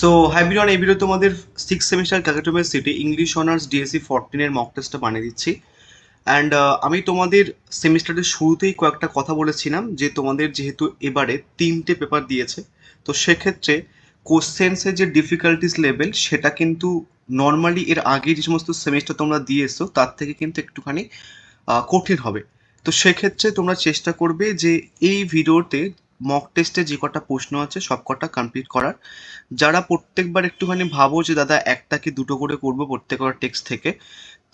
তো hi everyone, এই video তোমাদের সিক্স সেমিস্টার ক্যাকাটোমেসিটি ইংলিশ অনার্স ডিএসসি 14 এর মক টেস্টটা বানিয়ে দিচ্ছি। অ্যান্ড আমি তোমাদের সেমিস্টারের শুরুতেই কয়েকটা কথা বলেছিলাম যে তোমাদের যেহেতু এবারে 3টে পেপার দিয়েছে, তো সেক্ষেত্রে কোশ্চেন্সের যে ডিফিকাল্টিস লেভেল সেটা কিন্তু নর্মালি এর আগে যে সমস্ত সেমিস্টার তোমরা দিয়ে এসছো তার থেকে কিন্তু একটুখানি কঠিন হবে। তো সেক্ষেত্রে তোমরা চেষ্টা করবে যে এই ভিডিওতে মক টেস্টে যে কটা প্রশ্ন আছে সব কটা কমপ্লিট করার। যারা প্রত্যেকবার একটুখানি ভাবো যে দাদা একটা কি দুটো করে করবো প্রত্যেকবার টেক্সট থেকে,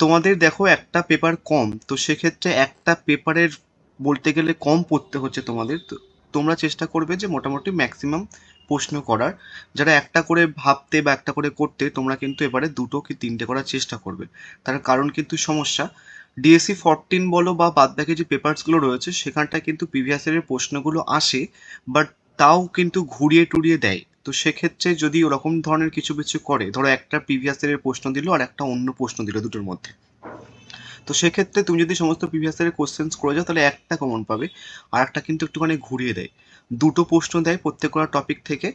তোমাদের দেখো একটা পেপার কম, তো সেক্ষেত্রে একটা পেপারের বলতে গেলে কম পড়তে হচ্ছে তোমাদের। তো তোমরা চেষ্টা করবে যে মোটামুটি ম্যাক্সিমাম প্রশ্ন করার। যারা একটা করে ভাবতে বা একটা করে করতে, তোমরা কিন্তু এবারে দুটো কি তিনটে করার চেষ্টা করবে। তার কারণ কিন্তু সমস্যা, ডিএসসি 14 বলো বা বাদ বাকি যে পেপারসগুলো রয়েছে সেখানটায় কিন্তু প্রিভিয়াস ইয়ারের প্রশ্নগুলো আসে, বাট তাও কিন্তু ঘুরিয়ে টুরিয়ে দেয়। তো সেক্ষেত্রে যদি ওরকম ধরনের কিছু কিছু করে, ধরো একটা প্রিভিয়াস ইয়ারের প্রশ্ন দিল আর একটা অন্য প্রশ্ন দিল দুটোর মধ্যে, তো সেক্ষেত্রে তুমি যদি সমস্ত প্রিভিয়াস ইয়ারের কোশ্চেন্স করে যাও তাহলে একটা কমন পাবে, আর একটা কিন্তু একটুখানি ঘুরিয়ে দেয়। দুটো প্রশ্ন দেয় প্রত্যেকটা টপিক থেকে,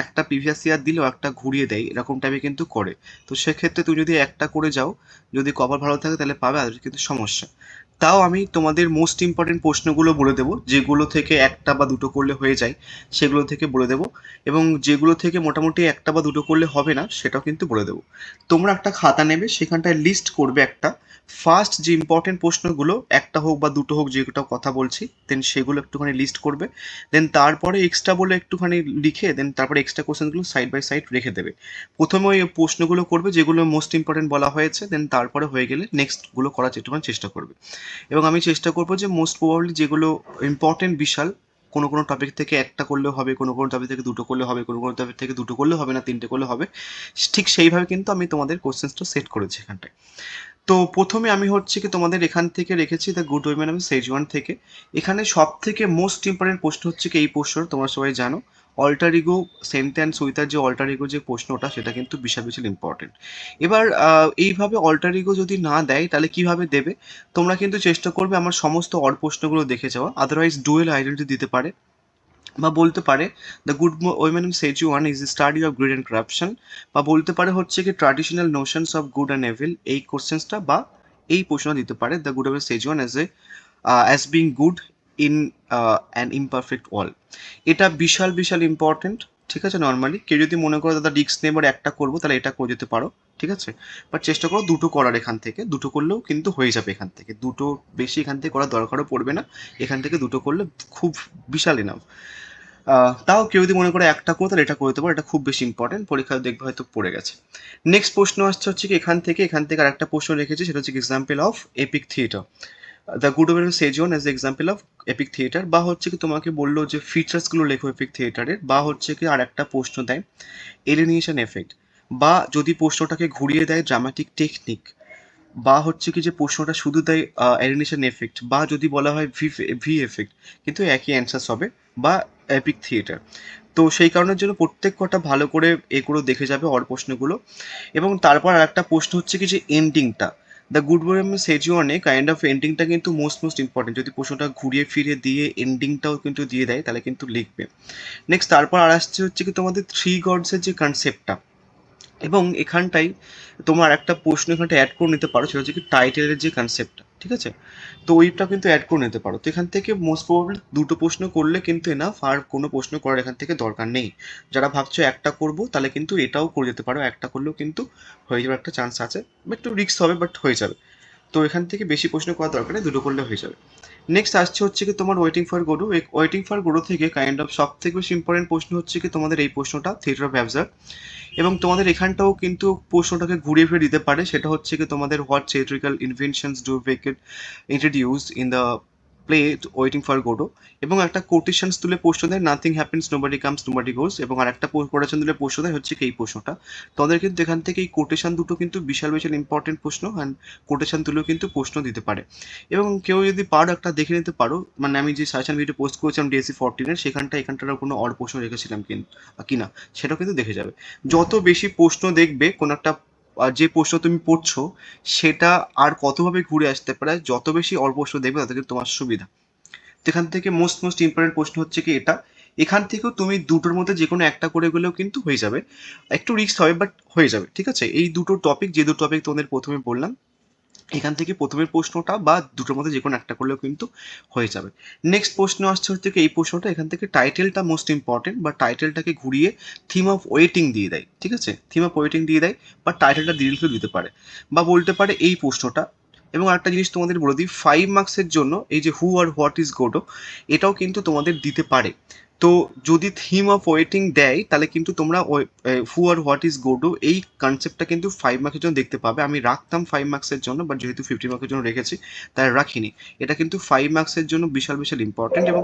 একটা প্রিভিয়াস ইয়ার দিলেও একটা ঘুরিয়ে দেয়, এরকম টাইপে কিন্তু করে। তো সেক্ষেত্রে তুমি যদি একটা করে যাও, যদি কপাল ভালো থাকে তাহলে পাবে, আর কিন্তু সমস্যা। তাও আমি তোমাদের মোস্ট ইম্পর্টেন্ট প্রশ্নগুলো বলে দেবো, যেগুলো থেকে একটা বা দুটো করলে হয়ে যায় সেগুলো থেকে বলে দেবো, এবং যেগুলো থেকে মোটামুটি একটা বা দুটো করলে হবে না সেটাও কিন্তু বলে দেবো। তোমরা একটা খাতা নেবে, সেখানটায় লিস্ট করবে একটা, ফার্স্ট যে ইম্পর্টেন্ট প্রশ্নগুলো একটা হোক বা দুটো হোক যেটা কথা বলছি, দেন সেগুলো একটুখানি লিস্ট করবে। দেন তারপরে এক্সট্রা বলে একটুখানি লিখে দেন তারপরে এক্সট্রা কোশ্চেনগুলো সাইড বাই সাইড রেখে দেবে। প্রথমে ওই প্রশ্নগুলো করবে যেগুলো মোস্ট ইম্পর্টেন্ট বলা হয়েছে, দেন তারপরে হয়ে গেলে নেক্সটগুলো করার একটুখানি চেষ্টা করবে। এবং আমি চেষ্টা করবো যে মোস্ট প্রবাবলি যেগুলো ইম্পর্টেন্ট বিশাল, কোনো কোনো টপিক থেকে একটা করলেও হবে, কোনো কোনো টপিক থেকে দুটো করলে হবে, কোনো কোনো টপিক থেকে দুটো করলে হবে না, তিনটে করলে হবে। ঠিক সেইভাবে কিন্তু আমি তোমাদের কোশ্চেন্সটা সেট করেছি এখানটায়। তো প্রথমে আমি হচ্ছে কি তোমাদের এখান থেকে রেখেছি the good women of Schezwan থেকে। এখানে সব থেকে মোস্ট ইম্পর্টেন্ট প্রশ্ন হচ্ছে কি এই প্রশ্ন, তোমরা সবাই জানো, অল্টার ইগো সেন্টেন্স উইথার যে অল্টার ইগো যে প্রশ্নটা সেটা কিন্তু বিশাল বিশাল ইম্পর্টেন্ট। এবার এইভাবে অল্টার ইগো যদি না দেয় তাহলে কিভাবে দেবে, তোমরা কিন্তু চেষ্টা করবে আমার সমস্ত অড প্রশ্নগুলো দেখে যাওয়া, আদারওয়াইজ ডুয়েল আইডেন্টিটি দিতে পারে বা বলতে পারে the good woman in Setzuan is study of greed and corruption, বা বলতে পারে হচ্ছে কি traditional notions of good and evil, এই কোশ্চেন্সটা বা এই প্রশ্ন দিতে পারে the good woman Setzuan as a as being good in an imperfect world. এটা বিশাল বিশাল ইম্পর্টেন্ট। ঠিক আছে, নর্মালি কেউ যদি মনে করো দাদা রিস্ক নেই এবার একটা করবো, তাহলে এটা করে যেতে পারো। ঠিক আছে, বাট চেষ্টা করো দুটো করার, এখান থেকে দুটো করলেও কিন্তু হয়ে যাবে, এখান থেকে দুটো বেশি এখান থেকে করার দরকারও পড়বে না, এখান থেকে দুটো করলে খুব বিশাল এনাফ। তাও কেউ যদি মনে করে একটা করো তাহলে এটা করে দিতে পারো, এটা খুব বেশি ইম্পর্টেন্ট, পরীক্ষায় দেখবে হয়তো পড়ে গেছে। নেক্সট প্রশ্ন আসছে হচ্ছে কি এখান থেকে আর একটা প্রশ্ন রেখেছি, সেটা হচ্ছে example of epic theatre. The good woman Setzuan as example of epic theatre, বা হচ্ছে কি তোমাকে বললো যে ফিচার্সগুলো লেখো এপিক থিয়েটারের, বা হচ্ছে কি আর একটা প্রশ্ন দেয় এলিনিয়েশন এফেক্ট, বা যদি প্রশ্নটাকে ঘুরিয়ে দেয় ড্রামাটিক টেকনিক, বা হচ্ছে কি যে প্রশ্নটা শুধু দেয় অ্যানিমেশন এফেক্ট, বা যদি বলা হয় ভি ভি এফেক্ট, কিন্তু একই অ্যান্সার হবে, বা এপিক থিয়েটার। তো সেই কারণের জন্য প্রত্যেক কটা ভালো করে করে দেখে যাবে অর প্রশ্নগুলো। এবং তারপর আর একটা প্রশ্ন হচ্ছে কি যে এন্ডিংটা, দ্য গুড ওয়ে সেজুয়ানে কাইন্ড অফ এন্ডিংটা কিন্তু মোস্ট ইম্পর্টেন্ট, যদি প্রশ্নটা ঘুরিয়ে ফিরিয়ে দিয়ে এন্ডিংটাও কিন্তু দিয়ে দেয় তাহলে কিন্তু লিখবে। নেক্সট তারপর আর আসছে হচ্ছে কি তোমাদের থ্রি গডসের যে কনসেপ্টটা, এবং এখানটাই তোমার একটা প্রশ্ন এখানটা অ্যাড করে নিতে পারো, সেটা হচ্ছে কি টাইটেলের যে কনসেপ্টটা। ঠিক আছে, তো ওইটা কিন্তু অ্যাড করে নিতে পারো। তো এখান থেকে মোস্ট প্রবাবলি দুটো প্রশ্ন করলে কিন্তু এনাফ, আর কোনো প্রশ্ন করার এখান থেকে দরকার নেই। যারা ভাবছো একটা করবো তাহলে কিন্তু এটাও করে যেতে পারো, একটা করলেও কিন্তু হয়ে যাওয়ার একটা চান্স আছে, একটু রিস্ক হবে বাট হয়ে যাবে। তো এখান থেকে বেশি প্রশ্ন করার দরকার নেই, দুটো করলে হয়ে যাবে। নেক্সট আসছে হচ্ছে কি তোমার waiting for Godot. Waiting for Godot থেকে কাইন্ড অফ সব থেকে বেশি ইম্পর্টেন্ট প্রশ্ন হচ্ছে কি তোমাদের এই প্রশ্নটা থিয়েটার অফ অ্যাবসার্ড। এবং তোমাদের এখানটাও কিন্তু প্রশ্নটাকে ঘুরিয়ে ফিরে দিতে পারে, সেটা হচ্ছে কি তোমাদের what theatrical inventions do Beckett introduce in the play waiting for Godot. এবং একটা কোটেশনস তুলে প্রশ্ন দেয় nothing happens nobody comes nobody goes, এবং আর একটা কোটেশন তুলে প্রশ্ন দেয় হচ্ছে কি এই প্রশ্নটা। তোমাদের কিন্তু এখান থেকে এই কোটেশন দুটো কিন্তু বিশাল বিশাল ইম্পর্টেন্ট প্রশ্ন, অ্যান্ড কোটেশন তুলেও কিন্তু প্রশ্ন দিতে পারে। এবং কেউ যদি পারো একটা দেখে নিতে পারো, মানে আমি যে সাজেশন ভিডিও পোস্ট করেছিলাম ডিএসসি 14-এর, এখানটার কোনো অড প্রশ্ন রেখেছিলাম কিনা সেটাও কিন্তু দেখে যাবে। যত বেশি প্রশ্ন দেখবে কোন একটা যে প্রশ্ন তুমি পড়ছো সেটা আর কতভাবে ঘুরে আসতে পারে, যত বেশি অল্প প্রশ্ন দেখবে তত কিন্তু তোমার সুবিধা। তো এখান থেকে মোস্ট ইম্পর্টেন্ট প্রশ্ন হচ্ছে কি এটা, এখান থেকেও তুমি দুটোর মধ্যে যে কোনো একটা করে গেলেও কিন্তু হয়ে যাবে, একটু রিস্ক হবে বাট হয়ে যাবে, ঠিক আছে। এই দুটো টপিক, যে দুটো টপিক তোমাদের প্রথমে বললাম, এখান থেকে প্রথমের প্রশ্নটা বা দুটোর মধ্যে যে কোনো একটা করলেও কিন্তু হয়ে যাবে। নেক্সট প্রশ্ন আসছে হচ্ছে কি এই প্রশ্নটা, এখান থেকে টাইটেলটা মোস্ট ইম্পর্টেন্ট, বা টাইটেলটাকে ঘুরিয়ে থিম অফ ওয়েটিং দিয়ে দেয়, ঠিক আছে, থিম অফ ওয়েটিং দিয়ে দেয়, বা টাইটেলটা ডিরেক্টলি দিতে পারে, বা বলতে পারে এই প্রশ্নটা। এবং আরেকটা জিনিস তোমাদের বলে দিই, 5 মার্কসের জন্য এই যে হু আর হোয়াট ইজ গোটো, এটাও কিন্তু তোমাদের দিতে পারে। তো যদি থিম অফ ওয়েটিং দেয় তাহলে কিন্তু তোমরা হু আর হোয়াট ইজ গোডো এই কনসেপ্টটা কিন্তু 5 মার্কের জন্য দেখতে পাবে। আমি রাখতাম 5 মার্কসের জন্য, বাট যেহেতু 50 মার্কের জন্য রেখেছি তাই রাখিনি। এটা কিন্তু 5 মার্কসের জন্য বিশাল বিশাল ইম্পর্টেন্ট। এবং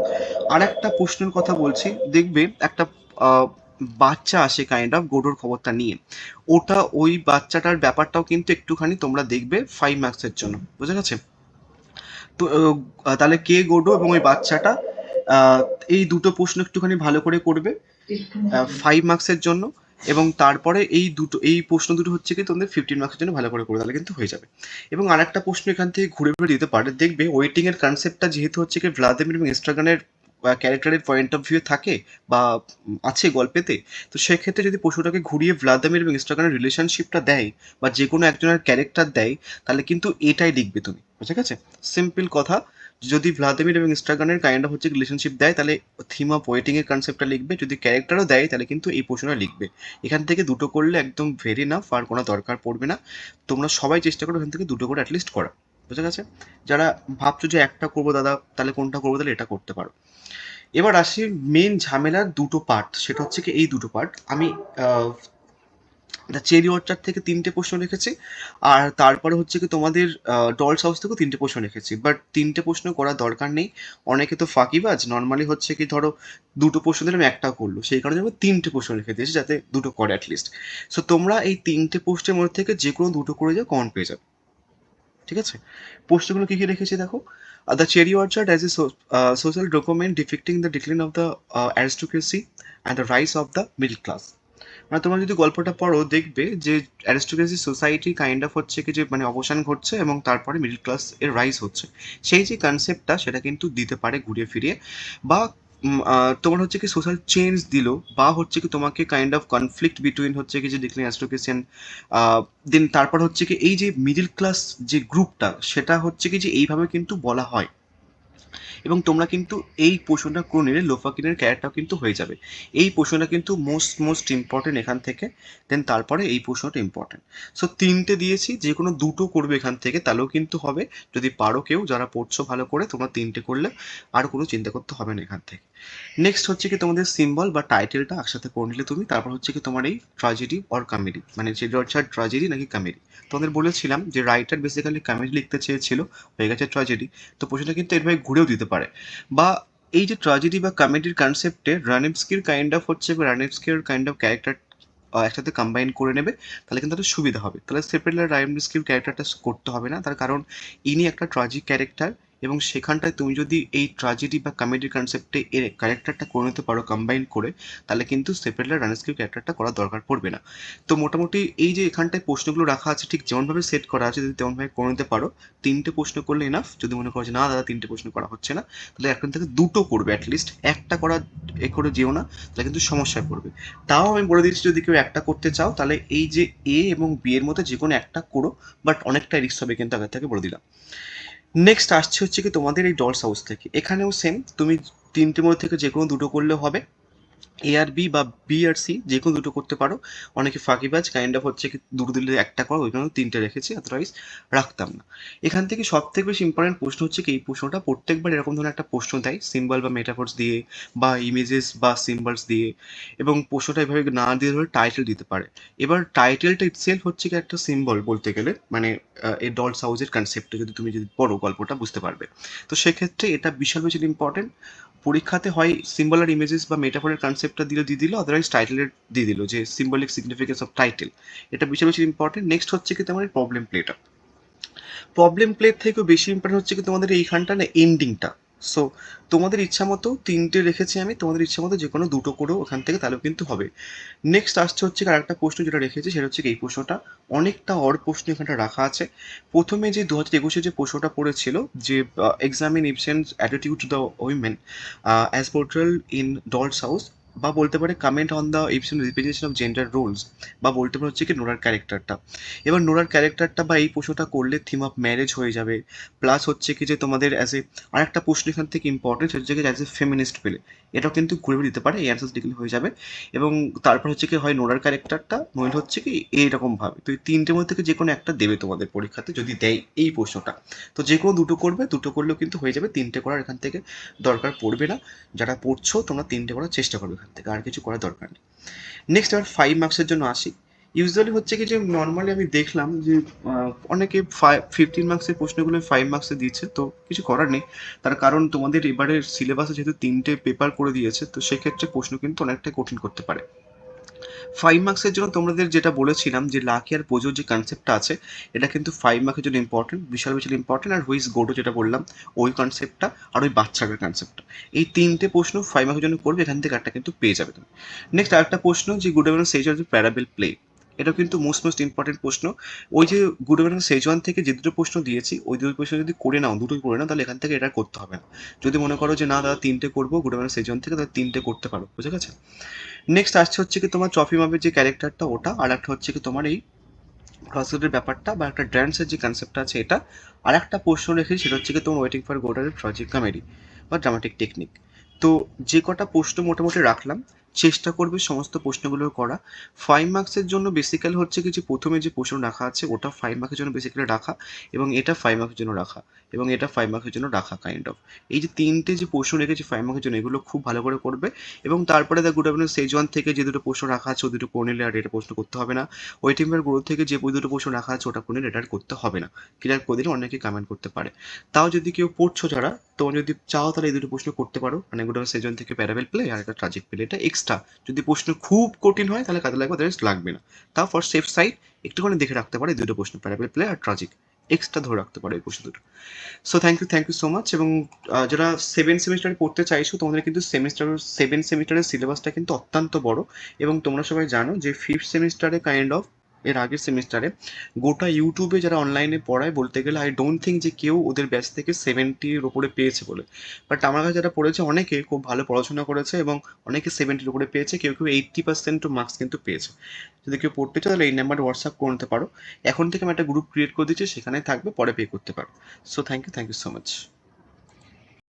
আর একটা প্রশ্নের কথা বলছি, দেখবে একটা আহ, বাচ্চা আসে কাইন্ড অফ গোডোর খবরটা নিয়ে, ওটা ওই বাচ্চাটার ব্যাপারটাও কিন্তু একটুখানি তোমরা দেখবে 5 মার্কসের জন্য, বুঝা গেছে। তো তাহলে কে গোডো এবং ওই বাচ্চাটা, আহ, এই দুটো প্রশ্ন একটুখানি ভালো করে করবে 5 মার্কসের জন্য। এবং তারপরে এই প্রশ্ন দুটো হচ্ছে কি তোমাদের 15 মার্কসের জন্য ভালো করে করে, তাহলে কিন্তু হয়ে যাবে। এবং আরেকটা প্রশ্ন এখান থেকে ঘুরে ঘুরে দিতে পারে, দেখবে ওয়েটিং এর কনসেপ্টটা যেহেতু হচ্ছে কি ভ্লাদিমির এবং ইনস্টাগ্রামের ক্যারেক্টারের পয়েন্ট অফ ভিউ থাকে বা আছে গল্পেতে, তো সেক্ষেত্রে যদি পশুটাকে ঘুরিয়ে ভ্লাদিমির এবং ইনস্টাগ্রামের রিলেশনশিপটা দেয় বা যে কোনো একজনের ক্যারেক্টার দেয়, তাহলে কিন্তু এটাই লিখবে তুমি, ঠিক আছে। সিম্পল কথা, যদি ভ্লাদিমির এবং ইনস্টাগ্রামের কাইন্ড অফ হচ্ছে রিলেশনশিপ দেয় তাহলে থিম অফ ওয়েটিং এর কনসেপ্টটা লিখবে, যদি ক্যারেক্টারও দেয় তাহলে কিন্তু এই প্রশ্নটা লিখবে। এখান থেকে দুটো করলে একদম ভেরি নাফ, আর কোনো দরকার পড়বে না। তোমরা সবাই চেষ্টা করো এখান থেকে দুটো করে অ্যাটলিস্ট করা, বুঝা গেছে। যারা ভাবছো যে একটা করবো দাদা তাহলে কোনটা করবো, তাহলে এটা করতে পারো। এবার আসি মেন ঝামেলার দুটো পার্ট, সেটা হচ্ছে কি এই দুটো পার্ট আমি দ্য চেরি অর্চার্ড থেকে 3টে প্রশ্ন রেখেছি, আর তারপরে হচ্ছে কি তোমাদের ডলস হাউস থেকেও 3টে প্রশ্ন রেখেছি, বাট 3টে প্রশ্ন করার দরকার নেই। অনেকে তো ফাঁকিবাজ, নর্মালি হচ্ছে কি ধরো দুটো প্রশ্ন দিলাম একটা করলো, সেই কারণে আমি 3টে প্রশ্ন রেখে দিয়েছি যাতে দুটো করে অ্যাটলিস্ট। সো তোমরা এই 3টে পোস্টের মধ্যে থেকে যে কোনো দুটো করে যাও, কমন পেয়ে যাবে, ঠিক আছে। পোস্টগুলো কি কি রেখেছি দেখো, the cherry orchard as a social document depicting the decline of the aristocracy and the rise of the middle class. মানে তোমরা যদি গল্পটা পড়ো দেখবে যে অ্যারিস্টোক্রেসি সোসাইটি কাইন্ড অফ হচ্ছে কি যে মানে অবসান ঘটছে এবং তারপরে মিডল ক্লাস এর রাইজ হচ্ছে, সেই যে কনসেপ্টটা সেটা কিন্তু দিতে পারে ঘুরিয়ে ফিরিয়ে। বা তোমার হচ্ছে কি সোশ্যাল চেঞ্জ দিল, বা হচ্ছে কি তোমাকে কাইন্ড অফ কনফ্লিক্ট বিটুইন হচ্ছে কি যে ডিক্লিন অ্যারিস্টোক্রেসি অ্যান্ড দেন তারপর হচ্ছে কি এই যে মিডল ক্লাস যে গ্রুপটা, সেটা হচ্ছে কি যে এইভাবে কিন্তু বলা হয়। এবং তোমরা কিন্তু এই পোর্শনটা করে নিলে লোফাকিনের ক্যারেক্টার কিন্তু হয়ে যাবে। এই পোর্শনটা কিন্তু মোস্ট মোস্ট ইম্পর্টেন্ট এখান থেকে, দেন তারপরে এই পোর্শনটা ইম্পর্টেন্ট। সো 3টে দিয়েছি, যে কোনো দুটো করবে এখান থেকে তাহলেও কিন্তু হবে। যদি পারো কেউ যারা পড়ছো ভালো করে, তোমরা 3টে করলে আর কোনো চিন্তা করতে হবে না এখান থেকে। নেক্সট হচ্ছে কি তোমাদের সিম্বল বা টাইটেলটা একসাথে করে নিলে তুমি, তারপর হচ্ছে কি তোমার এই ট্র্যাজেডি অর কমেডি, মানে যে ট্র্যাজেডি নাকি কমেডি। তোমাদের বলেছিলাম যে রাইটার বেসিক্যালি কমেডি লিখতে চেয়েছিল, হয়ে গেছে ট্র্যাজেডি। তো প্রশ্নটা কিন্তু এভাবে ঘুরেও দিতে পারে। বা এই যে ট্র্যাজেডি বা কমেডির কনসেপ্টে রানেভস্কির কাইন্ড অফ হচ্ছে রানেভস্কির কাইন্ড অফ ক্যারেক্টার একসাথে কম্বাইন করে নেবে, তাহলে কিন্তু একটা সুবিধা হবে। তাহলে সেপারেটলি রানেভস্কির ক্যারেক্টারটা করতে হবে না, তার কারণ ইনি একটা ট্র্যাজিক ক্যারেক্টার, এবং সেখানটায় তুমি যদি এই ট্র্যাজেডি বা কমেডির কনসেপ্টে এর ক্যারেক্টারটা করে নিতে পারো কম্বাইন করে, তাহলে কিন্তু সেপারেটলি রানেভস্কির ক্যারেক্টারটা করার দরকার পড়বে না। তো মোটামুটি এই যে এখানটায় প্রশ্নগুলো রাখা আছে ঠিক যেমনভাবে সেট করা আছে, যদি তেমনভাবে করে নিতে পারো, 3টে প্রশ্ন করলে এনাফ। যদি মনে করো যে না দাদা 3টে প্রশ্ন করা হচ্ছে না, তাহলে এখন থেকে দুটো করবে অ্যাটলিস্ট, একটা করা এ করে যেও না, তাহলে কিন্তু সমস্যায় পড়বে। তাও আমি বলে দিচ্ছি যদি কেউ একটা করতে চাও তাহলে এই যে এ এবং বি এর মধ্যে যে কোনো একটা করো, বাট অনেকটা রিস্ক হবে কিন্তু আগে থেকে বলে দিলাম। নেক্সট আসছে হচ্ছে কি তোমাদের এই ডলস হাউস থেকে, এখানেও সেম, তুমি 3টের মধ্যে থেকে যে কোনো দুটো করলে হবে। এ আর বি বা বি আর সি যে কোনো দুটো করতে পারো। অনেকে ফাঁকিবাজ কাইন্ড অফ হচ্ছে কি দুটো দিলে একটা করো, ওই জন্য 3টে রেখেছি, আদারওয়াইজ রাখতাম না। এখান থেকে সব থেকে বেশি ইম্পর্টেন্ট প্রশ্ন হচ্ছে কি এই প্রশ্নটা প্রত্যেকবার এরকম ধরনের একটা প্রশ্ন দেয় সিম্বল বা মেটাফোর্স দিয়ে বা ইমেজেস বা সিম্বলস দিয়ে, এবং প্রশ্নটা এভাবে না দিয়ে ধরে টাইটেল দিতে পারে। এবার টাইটেলটা ইটসেলফ হচ্ছে কি একটা সিম্বল বলতে গেলে, মানে এই ডলস হাউসের কনসেপ্টটা যদি তুমি পড়ো গল্পটা বুঝতে পারবে। তো সেক্ষেত্রে এটা বিশাল বেশি ইম্পর্টেন্ট। পরীক্ষাতে হয় সিম্বল আর ইমেজেস বা মেটাফোরের কনসেপ্টটা দিলে দিয়ে দিল, আদারওয়াইজ টাইটেলের দিয়ে দিল যে সিম্বলিক সিগনিফিকেন্স অফ টাইটেল। এটা বেশি বেশি ইম্পর্টেন্ট। নেক্সট হচ্ছে কি তোমার প্রবলেম প্লেটা, প্রবলেম প্লেট থেকেও বেশি ইম্পর্টেন্ট হচ্ছে কি তোমাদের এইখানটা না এন্ডিংটা, সো তোমাদের ইচ্ছা মতো 3টে রেখেছি আমি, তোমাদের ইচ্ছা মতো যে কোনো 2টো করেও ওখান থেকে তাহলেও কিন্তু হবে। নেক্সট আসছে হচ্ছে কি আরেকটা প্রশ্ন যেটা রেখেছি, সেটা হচ্ছে কি এই প্রশ্নটা অনেকটা প্রশ্ন এখানটা রাখা আছে। প্রথমে যে 2021-এ যে প্রশ্নটা পড়েছিল যে examine Ibsen's attitude to the women as portrayed in Doll's House, বা বলতে পারে comment on the Ibsen representation of gender roles, বা বলতে পারে হচ্ছে কি নোরার ক্যারেক্টারটা। এবার নোরার ক্যারেক্টারটা বা এই প্রশ্নটা করলে থিম অফ ম্যারেজ হয়ে যাবে, প্লাস হচ্ছে কি যে তোমাদের অ্যাজ এ আরেকটা প্রশ্ন এখান থেকে ইম্পর্টেন্ট হচ্ছে কি অ্যাজ এ ফেমিনিস্ট পেলে এটাও কিন্তু ঘুরে দিতে পারে, এই অ্যান্সার ডিগ্রি হয়ে যাবে। এবং তারপর হচ্ছে কি হয় নোরার ক্যারেক্টারটা, নইলে হচ্ছে কি এইরকম ভাবে, তো এই তিনটের মধ্যে থেকে যে কোনো একটা দেবে তোমাদের পরীক্ষাতে যদি দেয় এই প্রশ্নটা। তো যে কোনো দুটো করবে, দুটো করলেও কিন্তু হয়ে যাবে, তিনটে করার এখান থেকে দরকার পড়বে না। যারা পড়ছো তোমরা তিনটে করার চেষ্টা করবে এখান থেকে, আর কিছু করার দরকার নেই। নেক্সট আবার 5 মার্কসের জন্য আসি। ইউজুয়ালি হচ্ছে কি যে নর্মালি আমি দেখলাম যে অনেকে 15 মার্কসের প্রশ্নগুলো 5 মার্কসে দিচ্ছে, তো কিছু করার নেই। তার কারণ তোমাদের এবারের সিলেবাসে যেহেতু 3টে পেপার করে দিয়েছে, তো সেক্ষেত্রে প্রশ্ন কিন্তু অনেকটাই কঠিন করতে পারে। 5 মার্কসের জন্য তোমাদের যেটা বলেছিলাম যে লাকি আর পোজোর যে কনসেপ্টটা আছে, এটা কিন্তু 5 মার্কের জন্য ইম্পর্টেন্ট, বিশাল বিশাল ইম্পর্টেন্ট। আর হুইজ গোটো যেটা বললাম ওই কনসেপ্টটা, আর ওই বাচ্চাটার কনসেপ্টটা, এই তিনটে প্রশ্ন 5 মার্কের জন্য করবে, এখান থেকে একটা কিন্তু পেয়ে যাবে তুমি। নেক্সট আরেকটা প্রশ্ন যে গুড ইভিনিং সেজ যে প্যারাবেল প্লে, এটা কিন্তু মোস্ট ইম্পর্টেন্ট প্রশ্ন। ওই যে গুড ইভিনিং সেজওয়ান থেকে যে দুটো প্রশ্ন দিয়েছি ওই দুটো প্রশ্ন যদি করে নাও, দুটোই করে নাও, তাহলে এখান থেকে এটা করতে হবে না। যদি মনে করো যে না দাদা 3টে করবো গুড ইভিনিং সেজওয়ান থেকে, তাহলে 3টে করতে পারো, বুঝে গেছে। নেক্সট আসছে হচ্ছে কি তোমার ট্রফি মাপের যে ক্যারেক্টারটা ওটা, আর একটা হচ্ছে কি তোমার এই ক্রসওয়ার্ডের ব্যাপারটা বা একটা ড্যান্সের যে কনসেপ্টটা আছে এটা। আর একটা প্রশ্ন রেখেছি সেটা হচ্ছে কি তোমার ওয়েটিং ফর গোডারের ট্র্যাজিক কমেডি বা ড্রামাটিক টেকনিক। তো যে কটা প্রশ্ন মোটামুটি রাখলাম, চেষ্টা করবে সমস্ত প্রশ্নগুলো করা। 5 মার্কসের জন্য বেসিক্যালি হচ্ছে কি যে প্রথমে যে প্রশ্ন রাখা আছে ওটা 5 মার্কের জন্য বেসিক্যালি রাখা, এবং এটা 5 মার্কের জন্য রাখা, এবং এটা 5 মার্কের জন্য রাখা কাইন্ড অফ। এই যে তিনটে যে প্রশ্ন রেখেছি 5 মার্কের জন্য, এগুলো খুব ভালো করে করবে। এবং তারপরে দ্য গুড আফটারনুন সেজওয়ান থেকে যে দুটো প্রশ্ন রাখা আছে ও দুটো করে নিলে আর এটা প্রশ্ন করতে হবে না। ওয়েটিং ফর গ্রোথ থেকে যে বই দুটো প্রশ্ন রাখা আছে ওটা করে নিলে এটা আর করতে হবে না। ক্লিয়ার করে দিলে অনেকে কমেন্ট করতে পারে। তাও যদি কেউ পড়ছো যারা, তোমরা যদি চাও তাহলে এই দুটো প্রশ্ন করতে পারো, মানে গুড আফটারনুন সেজন থেকে প্যারাবেল প্লে আর একটা ট্রাজিক প্লে, এটা এক্সট্রা। যদি প্রশ্ন খুব কঠিন হয় তাহলে কাজে লাগবে, আদারওয়াইজ লাগবে না। তাও ফর সেফ সাইড একটুখানি দেখে রাখতে পারে এই দুটো প্রশ্ন, প্যারাবেল প্লে আর ট্রাজিক এক্সট্রা ধরে রাখতে পারো এই প্রশ্ন দুটো। So thank you so much. এবং যারা 7 সেমিস্টারে পড়তে চাইছো, তোমাদের কিন্তু 7 সেমিস্টারের সিলেবাসটা কিন্তু অত্যন্ত বড়। এবং তোমরা সবাই জানো যে 5th সেমিস্টারে কাইন্ড অফ এর আগের সেমিস্টারে গোটা ইউটিউবে যারা অনলাইনে পড়ায়, বলতে গেলে আই ডোন্ট থিঙ্ক যে কেউ ওদের ব্যাচ থেকে 70-র ওপরে পেয়েছে বলে। বাট আমার কাছে যারা পড়েছে অনেকে খুব ভালো পড়াশোনা করেছে, এবং অনেকে 70-র উপরে পেয়েছে, কেউ কেউ 80% মার্কস কিন্তু পেয়েছে। যদি কেউ পড়তে চাও তাহলে এই নাম্বারে হোয়াটসঅ্যাপ করে নিতে পারো। এখন থেকে আমি একটা গ্রুপ ক্রিয়েট করে দিচ্ছি, সেখানে থাকবে, পরে পে করতে পারো। So thank you so much.